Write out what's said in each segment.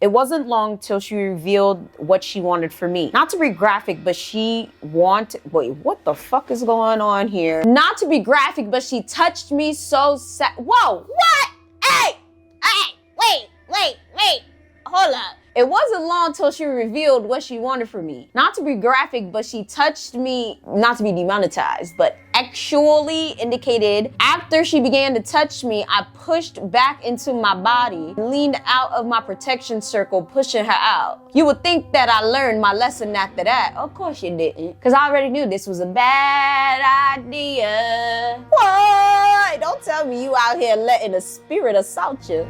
It wasn't long till she revealed what she wanted for me. Not to be graphic, but wait, what the fuck is going on here? Not to be graphic, but she touched me so whoa, what? Hey, wait, hold up. It wasn't long till she revealed what she wanted from me. Not to be graphic, but she touched me, not to be demonetized, but actually indicated after she began to touch me, I pushed back into my body, leaned out of my protection circle, pushing her out. You would think that I learned my lesson after that. Of course you didn't, because I already knew this was a bad idea. What? Don't tell me you out here letting a spirit assault you.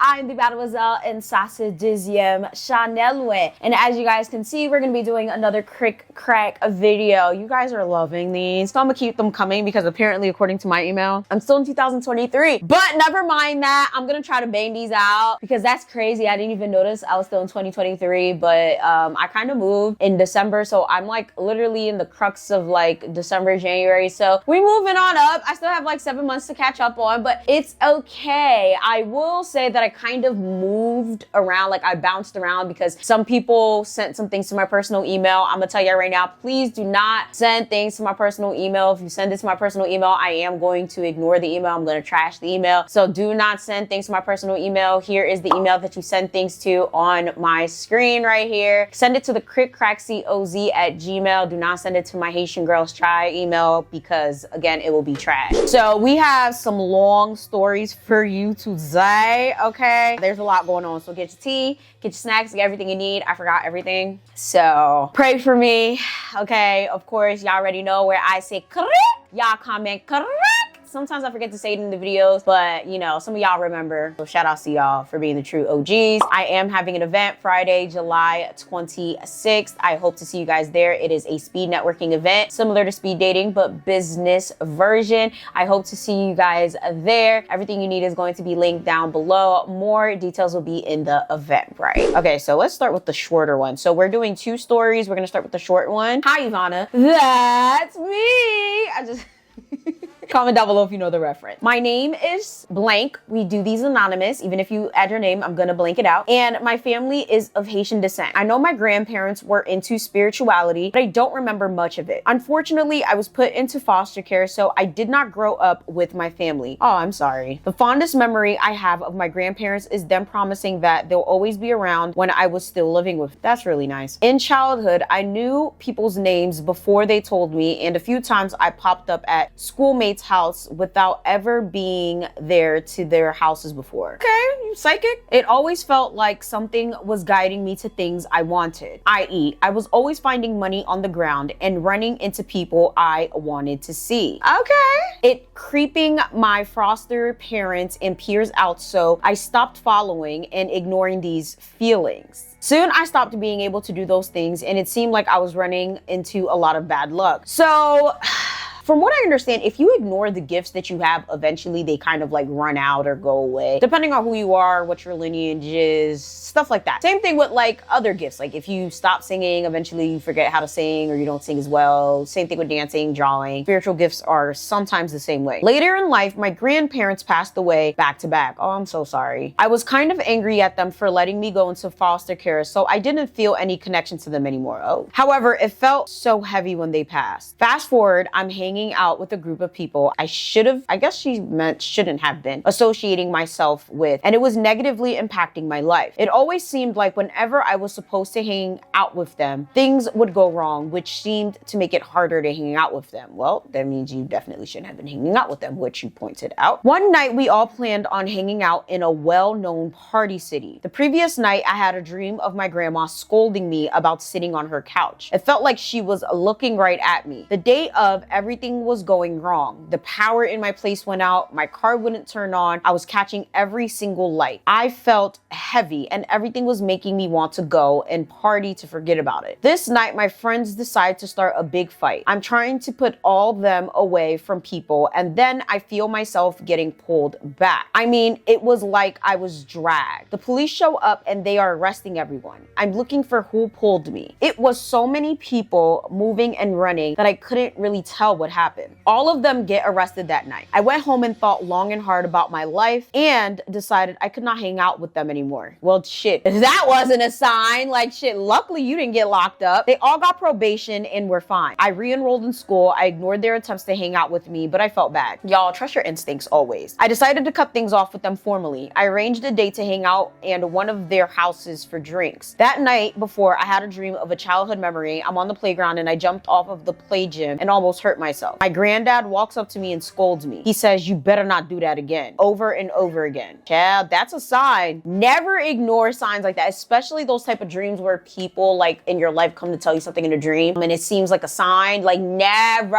I'm the Mademoiselle and Sausagism Chanel. And as you guys can see, we're gonna be doing another Krak video. You guys are loving these, so I'm gonna keep them coming because apparently, according to my email, I'm still in 2023. But never mind that. I'm gonna try to bang these out because that's crazy. I didn't even notice I was still in 2023, but I kind of moved in December, so I'm like literally in the crux of like December, January. So we moving on up. I still have like 7 months to catch up on, but it's okay. I will say that I kind of moved around, like I bounced around because some people sent some things to my personal email. I'm gonna tell you right now, please do not send things to my personal email. If you send it to my personal email, I am going to ignore the email. I'm gonna trash the email. So do not send things to my personal email. Here is the email that you send things to on my screen right here. Send it to the KrikkrakCOZ at Gmail. Do not send it to my HaitianGirlTries email because again, it will be trash. So we have some long stories for you today, okay? There's a lot going on, so get your tea, get your snacks, get everything you need. I forgot everything, so pray for me, okay? Of course, y'all already know where I say Krak. Y'all comment Krak. Sometimes I forget to say it in the videos, but you know, some of y'all remember. So shout out to y'all for being the true OGs. I am having an event Friday, July 26th. I hope to see you guys there. It is a speed networking event, similar to speed dating, but business version. I hope to see you guys there. Everything you need is going to be linked down below. More details will be in the Eventbrite. Okay, so let's start with the shorter one. So we're doing 2 stories. We're gonna start with the short one. Hi, Yvana. That's me. Comment down below if you know the reference. My name is blank. We do these anonymous. Even if you add your name, I'm gonna blank it out. And my family is of Haitian descent. I know my grandparents were into spirituality, but I don't remember much of it. Unfortunately, I was put into foster care, so I did not grow up with my family. Oh, I'm sorry. The fondest memory I have of my grandparents is them promising that they'll always be around when I was still living with. That's really nice. In childhood, I knew people's names before they told me, and a few times I popped up at schoolmates' house without ever being there to their houses before. Okay, you psychic? It always felt like something was guiding me to things I wanted, i.e., I was always finding money on the ground and running into people I wanted to see. Okay. It creeping my foster parents and peers out, so I stopped following and ignoring these feelings. Soon I stopped being able to do those things, and it seemed like I was running into a lot of bad luck. So from what I understand, if you ignore the gifts that you have, eventually they kind of like run out or go away, depending on who you are, what your lineage is, stuff like that. Same thing with like other gifts. Like if you stop singing, eventually you forget how to sing or you don't sing as well. Same thing with dancing, drawing. Spiritual gifts are sometimes the same way. Later in life, my grandparents passed away back to back. Oh, I'm so sorry. I was kind of angry at them for letting me go into foster care, so I didn't feel any connection to them anymore. Oh. However, it felt so heavy when they passed. Fast forward, I'm hanging out with a group of people I guess she meant shouldn't have been associating myself with, and it was negatively impacting my life. It always seemed like whenever I was supposed to hang out with them, things would go wrong, which seemed to make it harder to hang out with them. Well, that means you definitely shouldn't have been hanging out with them, which you pointed out. One night, we all planned on hanging out in a well-known party city. The previous night, I had a dream of my grandma scolding me about sitting on her couch. It felt like she was looking right at me. The day of, everything everything was going wrong. The power in my place went out, my car wouldn't turn on, I was catching every single light. I felt heavy and everything was making me want to go and party to forget about it. This night, my friends decide to start a big fight. I'm trying to put all them away from people, and then I feel myself getting pulled back. I mean, it was like I was dragged. The police show up and they are arresting everyone. I'm looking for who pulled me. It was so many people moving and running that I couldn't really tell what happened. All of them get arrested that night. I went home and thought long and hard about my life and decided I could not hang out with them anymore. Well, shit, that wasn't a sign. Like, shit, luckily you didn't get locked up. They all got probation and were fine. I re-enrolled in school. I ignored their attempts to hang out with me, but I felt bad. Y'all, trust your instincts always. I decided to cut things off with them formally. I arranged a date to hang out and one of their houses for drinks. That night before, I had a dream of a childhood memory. I'm on the playground and I jumped off of the play gym and almost hurt myself. My granddad walks up to me and scolds me. He says, "You better not do that again," over and over again. Child, that's a sign. Never ignore signs like that, especially those type of dreams where people like in your life come to tell you something in a dream and it seems like a sign. Like, never.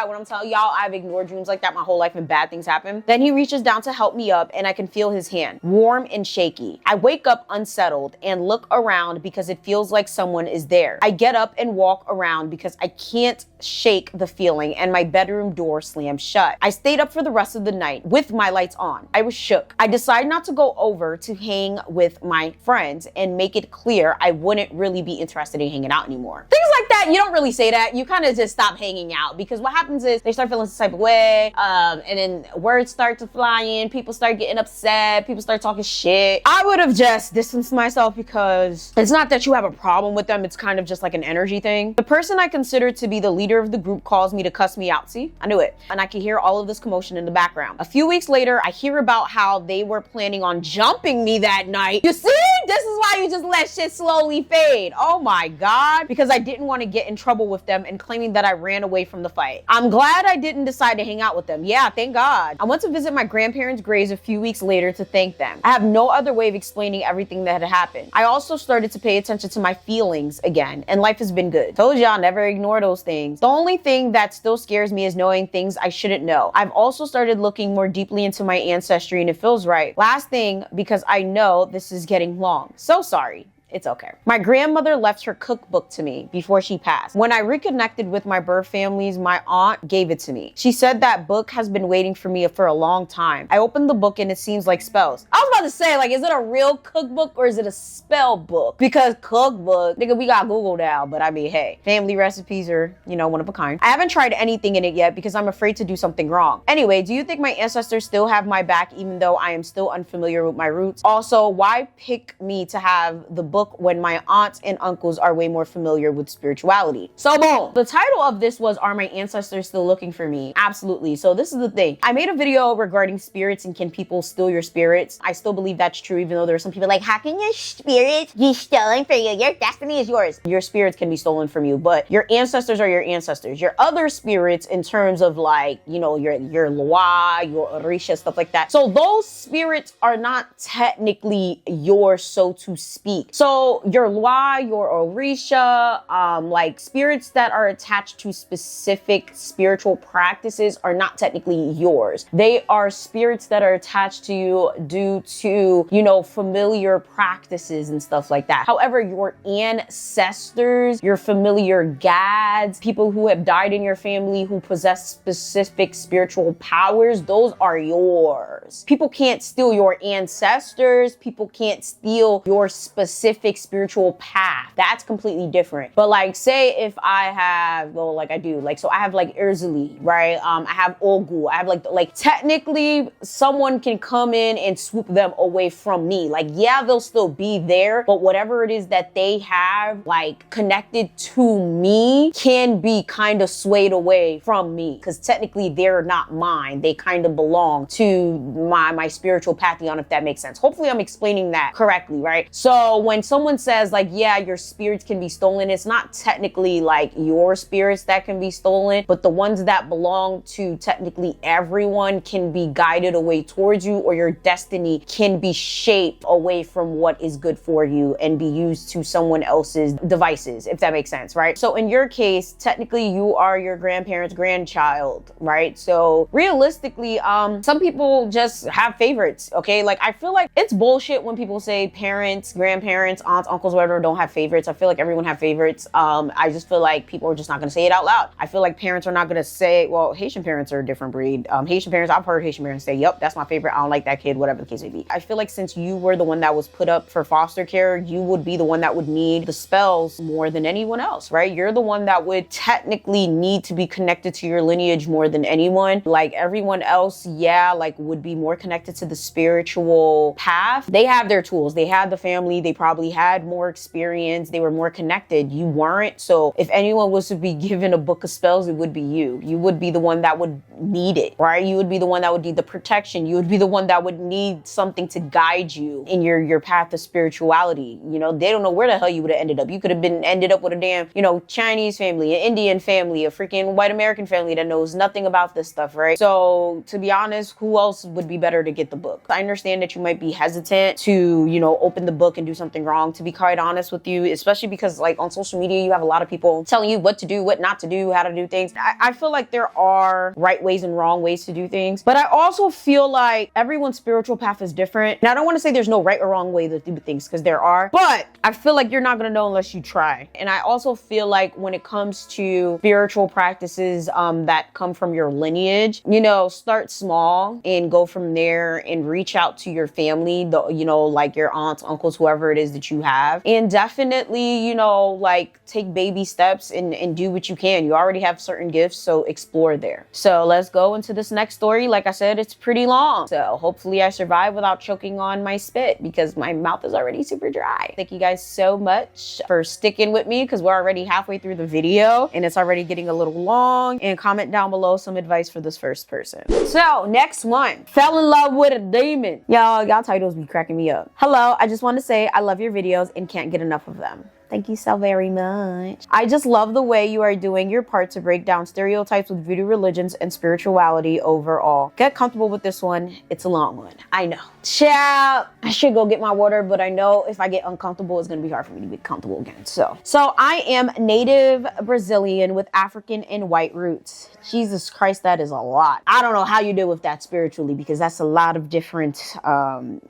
When I'm telling y'all, I've ignored dreams like that my whole life and bad things happen. Then he reaches down to help me up and I can feel his hand, warm and shaky. I wake up unsettled and look around because it feels like someone is there. I get up and walk around because I can't shake the feeling and my bedroom door slams shut. I stayed up for the rest of the night with my lights on. I was shook. I decided not to go over to hang with my friends and make it clear I wouldn't really be interested in hanging out anymore. Things like that, you don't really say that. You kind of just stop hanging out because what happens is they start feeling some type of way, and then words start to fly in, people start getting upset, people start talking shit. I would have just distanced myself because it's not that you have a problem with them, it's kind of just like an energy thing. The person I consider to be the leader of the group calls me to cuss me out. See, I knew it. And I could hear all of this commotion in the background. A few weeks later, I hear about how they were planning on jumping me that night. You see, this is why you just let shit slowly fade. Oh my God, because I didn't want to get in trouble with them and claiming that I ran away from the fight. I'm glad I didn't decide to hang out with them. Yeah, thank God. I went to visit my grandparents' graves a few weeks later to thank them. I have no other way of explaining everything that had happened. I also started to pay attention to my feelings again, and life has been good. Told y'all, never ignore those things. The only thing that still scares me is knowing things I shouldn't know. I've also started looking more deeply into my ancestry and it feels right. Last thing, because I know this is getting long. So sorry. It's okay. My grandmother left her cookbook to me before she passed. When I reconnected with my birth families, my aunt gave it to me. She said that book has been waiting for me for a long time. I opened the book and it seems like spells. I was about to say, like, is it a real cookbook or is it a spell book? Because cookbook, nigga, we got Google now, but I mean, hey, family recipes are, you know, one of a kind. I haven't tried anything in it yet because I'm afraid to do something wrong. Anyway, do you think my ancestors still have my back even though I am still unfamiliar with my roots? Also, why pick me to have the book when my aunts and uncles are way more familiar with spirituality? So boom, the title of this was, are my ancestors still looking for me? Absolutely. So this is the thing. I made a video regarding spirits and can people steal your spirits? I still believe that's true, even though there are some people like, how can your spirits be stolen for you? Your destiny is yours. Your spirits can be stolen from you, but your ancestors are your ancestors. Your other spirits in terms of like, you know, your Loa, your Orisha, stuff like that. So those spirits are not technically yours, so to speak. So your Loa, your Orisha, like spirits that are attached to specific spiritual practices are not technically yours. They are spirits that are attached to you due to, you know, familiar practices and stuff like that. However, your ancestors, your familiar gods, people who have died in your family who possess specific spiritual powers, those are yours. People can't steal your ancestors. People can't steal your specific spiritual path. That's completely different. But like, say if I have, well, like I do, like, so I have like Erzuli, right? I have Ogu. I have like technically someone can come in and swoop them away from me. Like, yeah, they'll still be there, but whatever it is that they have like connected to me can be kind of swayed away from me because technically they're not mine. They kind of belong to my spiritual pantheon, if that makes sense. Hopefully I'm explaining that correctly, right? So when someone says like, yeah, your spirits can be stolen, it's not technically like your spirits that can be stolen, but the ones that belong to technically everyone can be guided away towards you, or your destiny can be shaped away from what is good for you and be used to someone else's devices, if that makes sense, right? So in your case, technically you are your grandparents' grandchild, right? So realistically, some people just have favorites, okay? Like, I feel like it's bullshit when people say parents, grandparents, aunts, uncles, whatever, don't have favorites. I feel like everyone have favorites. I just feel like people are just not gonna say it out loud. I feel like parents are not gonna say, well, Haitian parents are a different breed. Haitian parents, I've heard Haitian parents say, yep, that's my favorite, I don't like that kid, whatever the case may be. I feel like since you were the one that was put up for foster care, you would be the one that would need the spells more than anyone else, right? You're the one that would technically need to be connected to your lineage more than anyone. Like everyone else, yeah, like would be more connected to the spiritual path. They have their tools, they had the family, they probably had more experience, they were more connected. You weren't. So if anyone was to be given a book of spells, it would be you. You would be the one that would need it, right? You would be the one that would need the protection. You would be the one that would need something to guide you in your path of spirituality. You know, they don't know where the hell you would have ended up. You could have ended up with a damn, you know, Chinese family, an Indian family, a freaking white American family that knows nothing about this stuff, right? So to be honest, who else would be better to get the book? I understand that you might be hesitant to, you know, open the book and do something wrong, to be quite honest with you, especially because like on social media, you have a lot of people telling you what to do, what not to do, how to do things. I feel like there are right ways and wrong ways to do things, but I also feel like everyone's spiritual path is different. Now, I don't want to say there's no right or wrong way to do things, because there are, but I feel like you're not going to know unless you try. And I also feel like when it comes to spiritual practices that come from your lineage, you know, start small and go from there and reach out to your family, you know, like your aunts, uncles, whoever it is that you have. And definitely, you know, like take baby steps and do what you can. You already have certain gifts, so explore there. So let's go into this next story. Like I said, it's pretty long. So hopefully I survive without choking on my spit because my mouth is already super dry. Thank you guys so much for sticking with me because we're already halfway through the video and it's already getting a little long. And comment down below some advice for this first person. So next one, fell in love with a demon. Y'all titles be cracking me up. Hello, I just want to say I love your videos and can't get enough of them. Thank you so very much. I just love the way you are doing your part to break down stereotypes with voodoo religions and spirituality overall. Get comfortable with this one. It's a long one. I know. Child, I should go get my water, but I know if I get uncomfortable, it's gonna be hard for me to be comfortable again. So I am native Brazilian with African and white roots. Jesus Christ, that is a lot. I don't know how you deal with that spiritually because that's a lot of different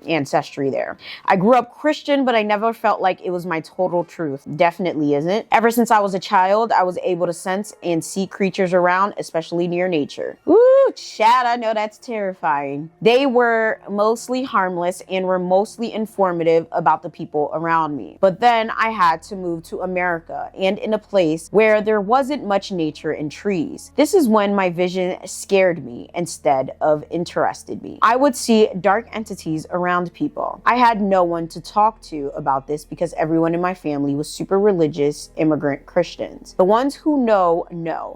ancestry there. I grew up Christian, but I never felt like it was my total truth. Definitely isn't. Ever since I was a child, I was able to sense and see creatures around, especially near nature. Ooh, Chad, I know that's terrifying. They were mostly harmless and were mostly informative about the people around me. But then I had to move to America and in a place where there wasn't much nature and trees. This is when my vision scared me instead of interested me. I would see dark entities around people. I had no one to talk to about this because everyone in my family was super religious immigrant Christians. The ones who know.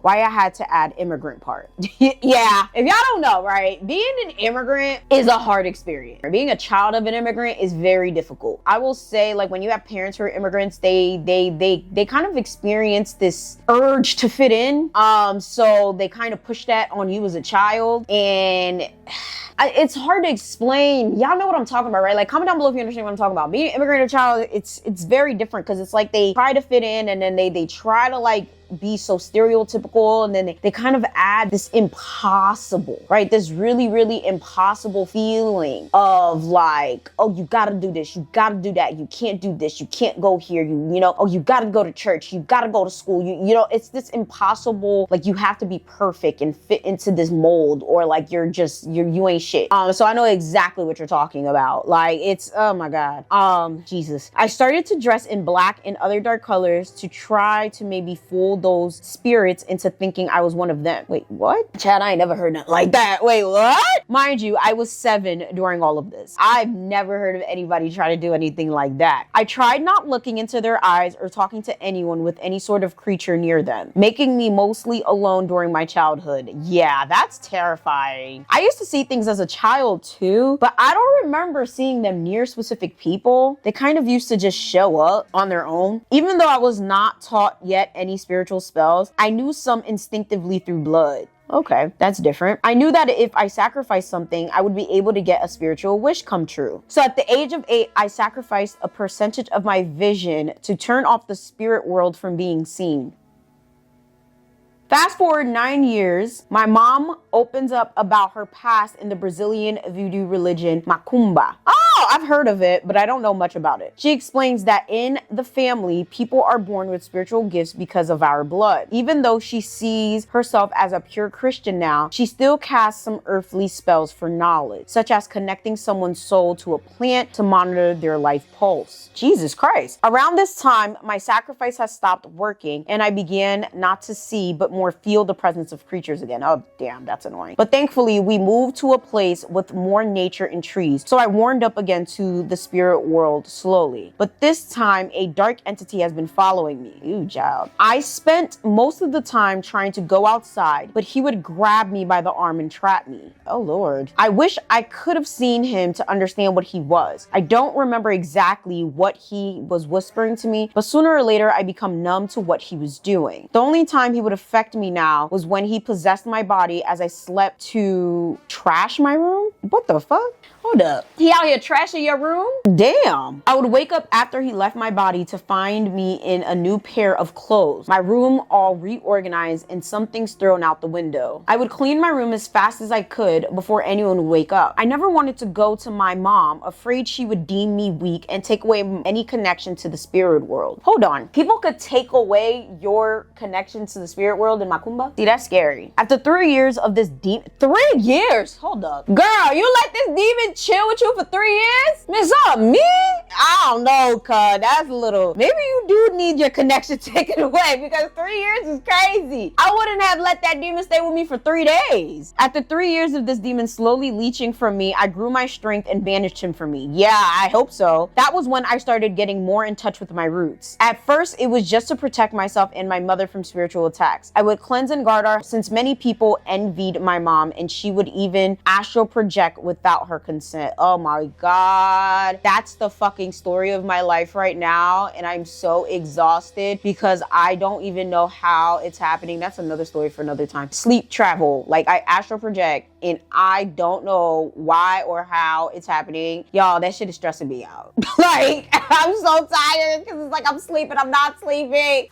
Why I had to add immigrant part. Yeah, if y'all don't know, right? Being an immigrant is a hard experience. Being a child of an immigrant is very difficult. I will say, like, when you have parents who are immigrants, they kind of experience this urge to fit in. So they kind of push that on you as a child, and it's hard to explain. Y'all know what I'm talking about, right? Like, comment down below if you understand what I'm talking about. Being an immigrant or child, it's very different because it's like they try to fit in and then they try to like be so stereotypical, and then they kind of add this impossible, right? This really, really impossible feeling of like, oh, you gotta do this, you gotta do that, you can't do this, you can't go here, you know, oh, you gotta go to church, you gotta go to school, you know, it's this impossible, like you have to be perfect and fit into this mold, or like you ain't shit. So I know exactly what you're talking about. Like, it's, oh my God. Jesus. I started to dress in black and other dark colors to try to maybe fool those spirits into thinking I was one of them. Wait, what? Chad, I ain't never heard nothing like that. Wait, what? Mind you, I was 7 during all of this. I've never heard of anybody try to do anything like that. I tried not looking into their eyes or talking to anyone with any sort of creature near them, making me mostly alone during my childhood. Yeah, that's terrifying. I used to see things as a child too, but I don't remember seeing them near specific people. They kind of used to just show up on their own. Even though I was not taught yet any spiritual spells, I knew some instinctively through blood. Okay, that's different. I knew that if I sacrificed something, I would be able to get a spiritual wish come true. So at the age of 8, I sacrificed a percentage of my vision to turn off the spirit world from being seen. Fast forward 9 years, my mom opens up about her past in the Brazilian voodoo religion, Macumba. Oh, I've heard of it, but I don't know much about it. She explains that in the family, people are born with spiritual gifts because of our blood. Even though she sees herself as a pure Christian now, she still casts some earthly spells for knowledge, such as connecting someone's soul to a plant to monitor their life pulse. Jesus Christ. Around this time, my sacrifice has stopped working, and I began not to see, but more feel the presence of creatures again. Oh, damn, that's annoying. But thankfully, we moved to a place with more nature and trees, so I warmed up again to the spirit world slowly. But this time, a dark entity has been following me. Ooh, child. I spent most of the time trying to go outside, but he would grab me by the arm and trap me. Oh, Lord. I wish I could have seen him to understand what he was. I don't remember exactly what he was whispering to me, but sooner or later, I become numb to what he was doing. The only time he would affect me now was when he possessed my body as I slept to trash my room. What the fuck? Hold up. He out here trashing your room? Damn. I would wake up after he left my body to find me in a new pair of clothes. My room all reorganized and some things thrown out the window. I would clean my room as fast as I could before anyone would wake up. I never wanted to go to my mom, afraid she would deem me weak and take away any connection to the spirit world. Hold on. People could take away your connection to the spirit world in Macumba? See, that's scary. After 3 years of this demon, 3 years? Hold up. Girl, you let this demon chill with you for 3 years? Miss up me? I don't know, cuz that's a little, maybe you do need your connection taken away because 3 years is crazy. I wouldn't have let that demon stay with me for 3 days. After 3 years of this demon slowly leeching from me, I grew my strength and banished him from me. Yeah, I hope so. That was when I started getting more in touch with my roots. At first, it was just to protect myself and my mother from spiritual attacks. I would cleanse and guard her since many people envied my mom and she would even astral project without her consent. Oh my God. That's the fucking story of my life right now. And I'm so exhausted because I don't even know how it's happening. That's another story for another time. Sleep travel. Like I astral project and I don't know why or how it's happening. Y'all, that shit is stressing me out. Like, I'm so tired because it's like I'm sleeping, I'm not sleeping.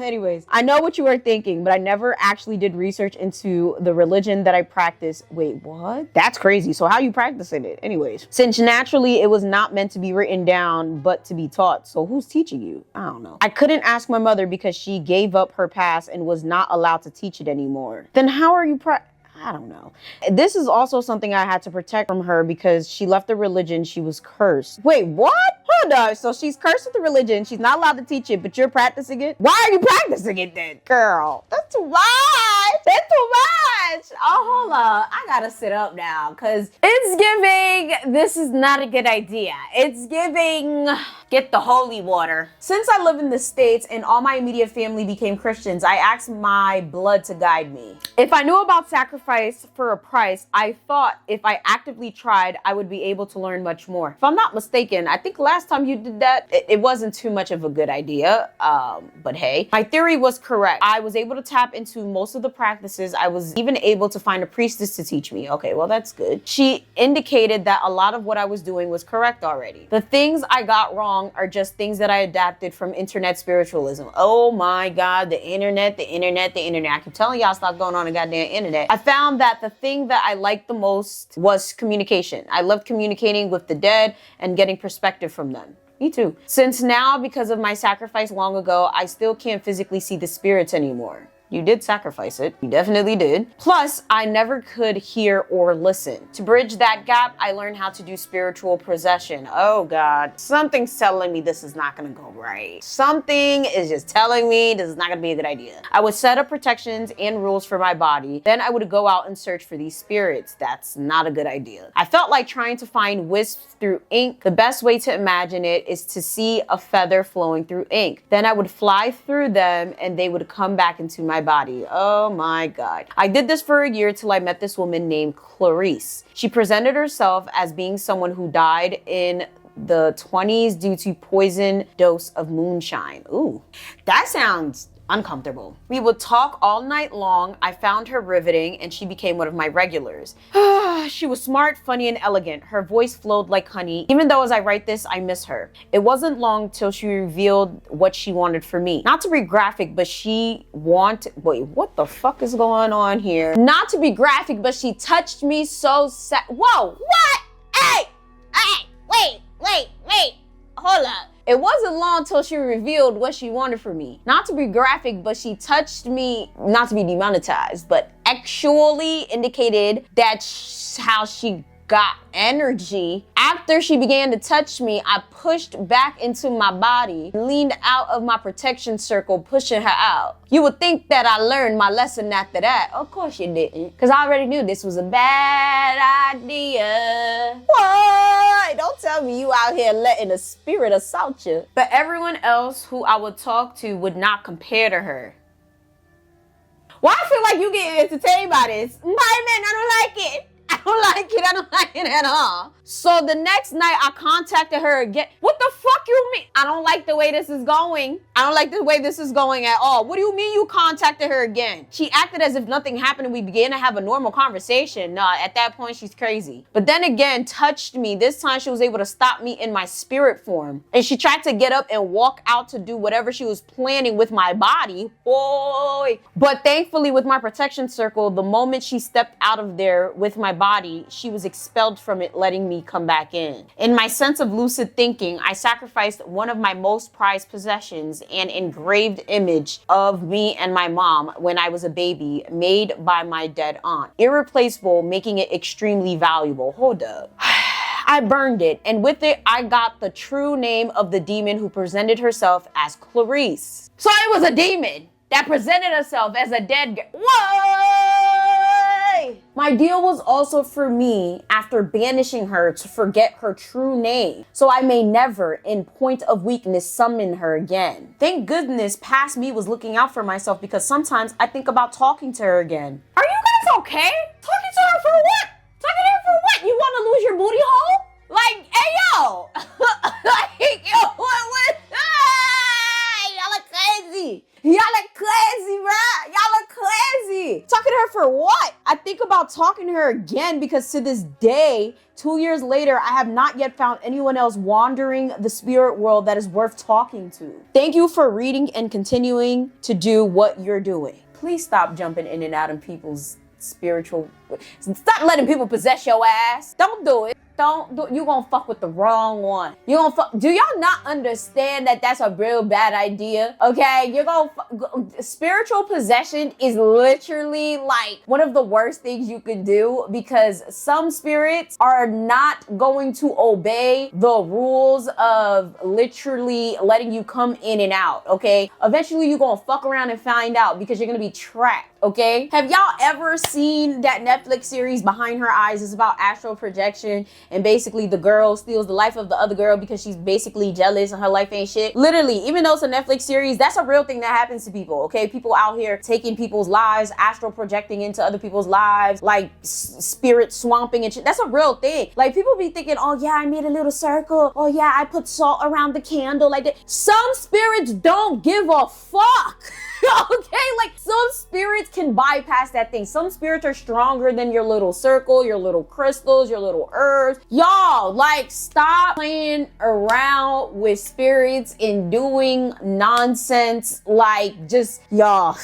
Anyways, I know what you are thinking, but I never actually did research into the religion that I practice. Wait, what? That's crazy. So how you practicing it? Anyways, since naturally it was not meant to be written down, but to be taught. So who's teaching you? I don't know. I couldn't ask my mother because she gave up her past and was not allowed to teach it anymore. Then how are you I don't know. This is also something I had to protect from her because she left the religion. She was cursed. Wait, what? Hold up. So she's cursed with the religion. She's not allowed to teach it, but you're practicing it? Why are you practicing it then? Girl, that's too much. That's too much. Oh, hold up. I gotta sit up now because it's giving, this is not a good idea. It's giving, get the holy water. Since I live in the States and all my immediate family became Christians, I asked my blood to guide me. If I knew about sacrifice for a price, I thought if I actively tried, I would be able to learn much more. If I'm not mistaken, I think last time you did that, it wasn't too much of a good idea. But hey, my theory was correct. I was able to tap into most of the practices. I was even able to find a priestess to teach me. Okay, well, that's good. She indicated that a lot of what I was doing was correct already. The things I got wrong are just things that I adapted from internet spiritualism. Oh my God, the internet, the internet, the internet. I keep telling y'all stop going on the goddamn internet. I found that the thing that I liked the most was communication. I loved communicating with the dead and getting perspective from them. Me too. Since now, because of my sacrifice long ago, I still can't physically see the spirits anymore. You did sacrifice it. You definitely did. Plus, I never could hear or listen. To bridge that gap, I learned how to do spiritual possession. Oh God, something's telling me this is not gonna go right. Something is just telling me this is not gonna be a good idea. I would set up protections and rules for my body. Then I would go out and search for these spirits. That's not a good idea. I felt like trying to find wisps through ink. The best way to imagine it is to see a feather flowing through ink. Then I would fly through them and they would come back into my body. Oh my God. I did this for a year till I met this woman named Clarice. She presented herself as being someone who died in the 20s due to poison dose of moonshine. Ooh, that sounds uncomfortable. We would talk all night long. I found her riveting and she became one of my regulars. She was smart, funny, and elegant. Her voice flowed like honey. Even though as I write this, I miss her. It wasn't long till she revealed what she wanted for me. Not to be graphic, but wait, what the fuck is going on here? Not to be graphic, but she touched me so sad. Whoa, what? Hey, wait, hold up. It wasn't long till she revealed what she wanted from me. Not to be graphic, but she touched me, not to be demonetized, but actually indicated that's how she got energy. After she began to touch me, I pushed back into my body, leaned out of my protection circle, pushing her out. You would think that I learned my lesson after that. Of course you didn't, because I already knew this was a bad idea. What? Don't tell me you out here letting a spirit assault you. But everyone else who I would talk to would not compare to her. Why I feel like you get entertained by this? Man, I don't like it. I don't like it at all. So the next night I contacted her again. What the fuck you mean? I don't like the way this is going. I don't like the way this is going at all. What do you mean you contacted her again? She acted as if nothing happened and we began to have a normal conversation. Nah, at that point she's crazy. But then again, touched me. This time she was able to stop me in my spirit form. And she tried to get up and walk out to do whatever she was planning with my body. Boy. But thankfully with my protection circle, the moment she stepped out of there with my body, she was expelled from it, letting me come back in. In my sense of lucid thinking, I sacrificed one of my most prized possessions, an engraved image of me and my mom when I was a baby, made by my dead aunt. Irreplaceable, making it extremely valuable. Hold up. I burned it, and with it, I got the true name of the demon who presented herself as Clarice. So it was a demon that presented herself as a dead girl. Whoa! My deal was also for me, after banishing her, to forget her true name, so I may never, in point of weakness, summon her again. Thank goodness past me was looking out for myself, because sometimes I think about talking to her again. Are you guys okay? Talking to her for what? Talking to her for what? You want to lose your booty hole? Like, hey, yo! Like, yo, what? Y'all are crazy. Y'all are crazy, bruh. Y'all are crazy. Talking to her for what? I think about talking to her again because to this day, 2 years later, I have not yet found anyone else wandering the spirit world that is worth talking to. Thank you for reading and continuing to do what you're doing. Please stop jumping in and out of people's spiritual... Stop letting people possess your ass. Don't do it. Don't do it. You gonna fuck with the wrong one. You gonna fuck. Do y'all not understand that that's a real bad idea? Okay, you're gonna spiritual possession is literally like one of the worst things you could do, because some spirits are not going to obey the rules of literally letting you come in and out. Okay, eventually you're gonna fuck around and find out, because you're gonna be trapped. Okay, have y'all ever seen that Netflix series Behind Her Eyes? It's about astral projection, and basically the girl steals the life of the other girl because she's basically jealous and her life ain't shit. Literally, even though it's a Netflix series, that's a real thing that happens to people. Okay, people out here taking people's lives, astral projecting into other people's lives, like spirit swamping and shit. That's a real thing. Like, people be thinking, oh yeah, I made a little circle, oh yeah, I put salt around the candle like that. Some spirits don't give a fuck. Okay, like some spirits can bypass that thing. Some spirits are stronger than your little circle, your little crystals, your little herbs. Y'all, like, stop playing around with spirits and doing nonsense. Like, just, y'all.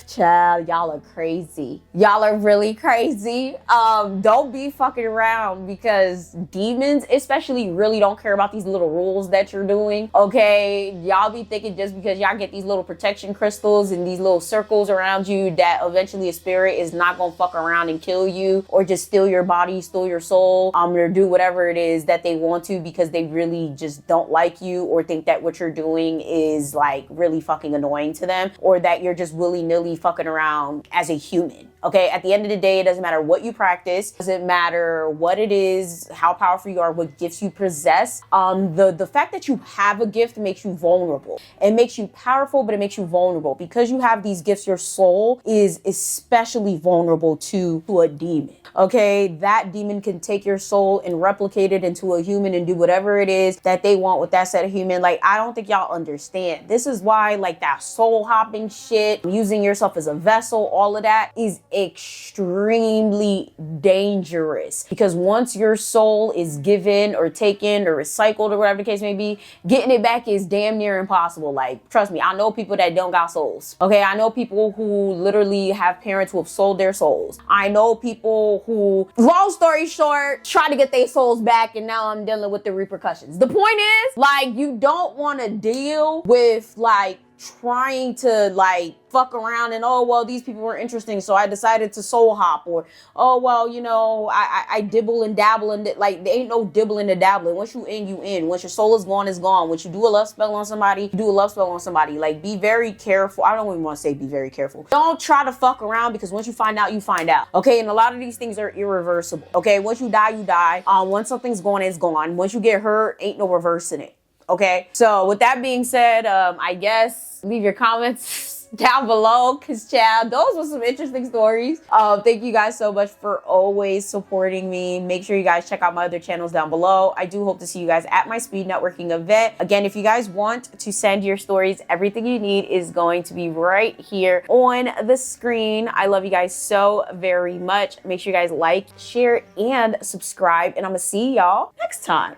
Child, y'all are crazy. Y'all are really crazy. Don't be fucking around, because demons especially really don't care about these little rules that you're doing. Okay, y'all be thinking just because y'all get these little protection crystals and these little circles around you that eventually a spirit is not gonna fuck around and kill you, or just steal your body, steal your soul, or do whatever it is that they want to, because they really just don't like you, or think that what you're doing is like really fucking annoying to them, or that you're just willy-nilly fucking around as a human. Okay, at the end of the day, it doesn't matter what you practice, doesn't matter what it is, how powerful you are, what gifts you possess. The fact that you have a gift makes you vulnerable. It makes you powerful, but it makes you vulnerable. Because you have these gifts, your soul is especially vulnerable to a demon. Okay, that demon can take your soul and replicate it into a human and do whatever it is that they want with that set of human. Like, I don't think y'all understand. This is why, like, that soul hopping shit, using yourself as a vessel, all of that is extremely dangerous. Because once your soul is given or taken or recycled or whatever the case may be, getting it back is damn near impossible. Like, trust me, I know people that don't got souls. Okay, I know people who literally have parents who have sold their souls. I know people who, long story short, try to get their souls back, and now I'm dealing with the repercussions. The point is, like, you don't want to deal with, like, trying to, like, fuck around and, oh, well, these people were interesting, so I decided to soul hop, or, oh, well, you know, I dibble and dabble, and like, there ain't no dibbling and dabbling. Once you in, you in. Once your soul is gone, it's gone. Once you do a love spell on somebody, you do a love spell on somebody. Like, be very careful. I don't even want to say be very careful. Don't try to fuck around, because once you find out, you find out. Okay, and a lot of these things are irreversible. Okay, once you die, you die. Once something's gone, it's gone. Once you get hurt, ain't no reversing it. Okay, so with that being said, I guess leave your comments down below, because child, those were some interesting stories. Thank you guys so much for always supporting me. Make sure you guys check out my other channels down below. I do hope to see you guys at my speed networking event. Again, if you guys want to send your stories, everything you need is going to be right here on the screen. I love you guys so very much. Make sure you guys like, share, and subscribe, and I'm gonna see y'all next time.